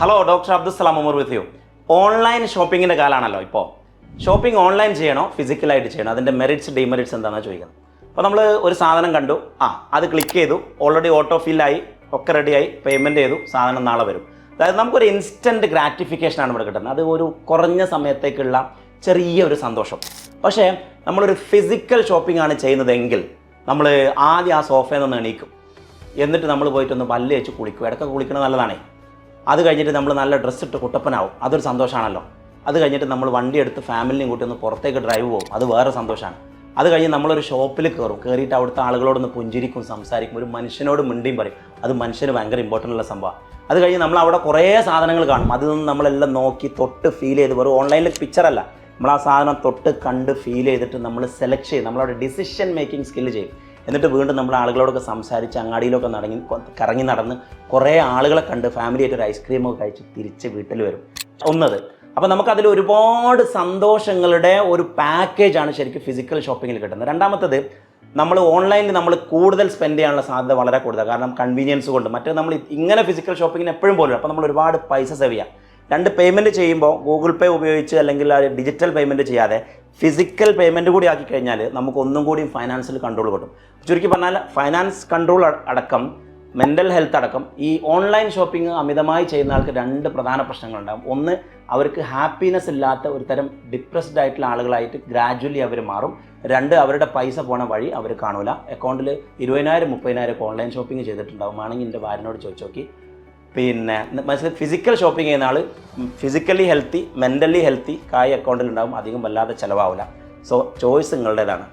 Hello doctor Abdussalam Umar with you. Online ഷോപ്പിങ്ങിൻ്റെ കാലമാണല്ലോ ഇപ്പോൾ. ഷോപ്പിംഗ് ഓൺലൈൻ ചെയ്യണോ ഫിസിക്കലായിട്ട് ചെയ്യണോ, അതിൻ്റെ മെറിറ്റ്സ് ഡിമെറിറ്റ്സ് എന്താണെന്ന് ചോദിക്കുന്നത്. അപ്പോൾ നമ്മൾ ഒരു സാധനം കണ്ടു, അത് ക്ലിക്ക് ചെയ്തു, ഓൾറെഡി ഓട്ടോ ഫില്ലായി, ഒക്കെ റെഡിയായി, പേയ്മെൻറ്റ് ചെയ്തു, സാധനം നാളെ വരും. അതായത് നമുക്കൊരു ഇൻസ്റ്റൻറ്റ് ഗ്രാറ്റിഫിക്കേഷനാണ് ഇവിടെ കിട്ടുന്നത്. അത് ഒരു കുറഞ്ഞ സമയത്തേക്കുള്ള ചെറിയൊരു സന്തോഷം. പക്ഷേ നമ്മളൊരു ഫിസിക്കൽ ഷോപ്പിംഗ് ആണ് ചെയ്യുന്നതെങ്കിൽ നമ്മൾ ആദ്യം ആ സോഫയിൽ നിന്ന് എണീക്കും, എന്നിട്ട് നമ്മൾ പോയിട്ടൊന്ന് പല്ല് വെച്ച് കുളിക്കും. ഇടയ്ക്ക് കുളിക്കുന്നത് നല്ലതാണേ. അത് കഴിഞ്ഞിട്ട് നമ്മൾ നല്ല ഡ്രസ്സ് ഇട്ട് കുട്ടപ്പനാവും, അതൊരു സന്തോഷമാണല്ലോ. അത് കഴിഞ്ഞിട്ട് നമ്മൾ വണ്ടി എടുത്ത് ഫാമിലിനെയും കൂട്ടി ഒന്ന് പുറത്തേക്ക് ഡ്രൈവ് പോകും, അത് വേറെ സന്തോഷമാണ്. അത് കഴിഞ്ഞ് നമ്മളൊരു ഷോപ്പിൽ കയറിയിട്ട് അവിടുത്തെ ആളുകളോടൊന്ന് പുഞ്ചിരിക്കും, സംസാരിക്കും, ഒരു മനുഷ്യനോട് മിണ്ടിയും പറയും. അത് മനുഷ്യന് ഭയങ്കര ഇമ്പോർട്ടൻ്റ് ഉള്ള സംഭവമാണ്. അത് കഴിഞ്ഞ് നമ്മൾ അവിടെ കുറേ സാധനങ്ങൾ കാണും, അതിൽ നിന്ന് നമ്മളെല്ലാം നോക്കി തൊട്ട് ഫീൽ ചെയ്ത്, വെറും ഓൺലൈനിൽ പിക്ചറല്ല, നമ്മൾ ആ സാധനം തൊട്ട് കണ്ട് ഫീൽ ചെയ്തിട്ട് നമ്മൾ സെലക്ട് ചെയ്യും, നമ്മളവിടെ ഡിസിഷൻ മേക്കിംഗ് സ്കില്ല് ചെയ്യും. എന്നിട്ട് വീണ്ടും നമ്മൾ ആളുകളോടൊക്കെ സംസാരിച്ച് അങ്ങാടിയിലൊക്കെ കറങ്ങി നടന്ന് കുറേ ആളുകളെ കണ്ട് ഫാമിലിയായിട്ട് ഒരു ഐസ്ക്രീമൊക്കെ കഴിച്ച് തിരിച്ച് വീട്ടിൽ വരും. ഒന്നത്. അപ്പോൾ നമുക്കതിൽ ഒരുപാട് സന്തോഷങ്ങളുടെ ഒരു പാക്കേജാണ് ശരിക്കും ഫിസിക്കൽ ഷോപ്പിങ്ങിൽ കിട്ടുന്നത്. രണ്ടാമത്തത്, നമ്മൾ ഓൺലൈനിൽ നമ്മൾ കൂടുതൽ സ്പെൻഡ് ചെയ്യാനുള്ള സാധ്യത വളരെ കൂടുതലാണ്. കാരണം കൺവീനിയൻസ് കൊണ്ട്. മറ്റേ നമ്മൾ ഇങ്ങനെ ഫിസിക്കൽ ഷോപ്പിങ്ങിന് എപ്പോഴും പോലും, അപ്പോൾ നമ്മൾ ഒരുപാട് പൈസ സേവ് ചെയ്യാം. രണ്ട് പേയ്മെൻറ്റ് ചെയ്യുമ്പോൾ ഗൂഗിൾ പേ ഉപയോഗിച്ച് അല്ലെങ്കിൽ ഡിജിറ്റൽ പേയ്മെൻറ്റ് ചെയ്യാതെ ഫിസിക്കൽ പേയ്മെൻറ്റ് കൂടി ആക്കി കഴിഞ്ഞാൽ നമുക്ക് ഒന്നും കൂടി ഫൈനാൻസിൽ കൺട്രോൾ കിട്ടും. ചുരുക്കി പറഞ്ഞാൽ ഫൈനാൻസ് കൺട്രോൾ അടക്കം മെൻ്റൽ ഹെൽത്ത് അടക്കം ഈ ഓൺലൈൻ ഷോപ്പിംഗ് അമിതമായി ചെയ്യുന്ന ആൾക്ക് രണ്ട് പ്രധാന പ്രശ്നങ്ങളുണ്ടാകും. ഒന്ന്, അവർക്ക് ഹാപ്പിനെസ് ഇല്ലാത്ത ഒരു തരം ഡിപ്രസ്ഡ് ആയിട്ടുള്ള ആളുകളായിട്ട് ഗ്രാജ്വലി അവർ മാറും. രണ്ട്, അവരുടെ പൈസ പോണ വഴി അവർ കാണൂല. അക്കൗണ്ടിൽ 20,000-30,000 ഒക്കെ ഓൺലൈൻ ഷോപ്പിംഗ് ചെയ്തിട്ടുണ്ടാകും. ആണെങ്കിൽ എൻ്റെ ഭാര്യനോട് ചോദിച്ചു നോക്കി. പിന്നെ മനസ്സിൽ ഫിസിക്കൽ ഷോപ്പിംഗ് ചെയ്യുന്ന ആൾ ഫിസിക്കലി ഹെൽത്തി, മെൻ്റലി ഹെൽത്തി, കായ് അക്കൗണ്ടിൽ ഉണ്ടാകും, അധികം വല്ലാതെ ചിലവാവില്ല. So choice നിങ്ങളുടേതാണ്.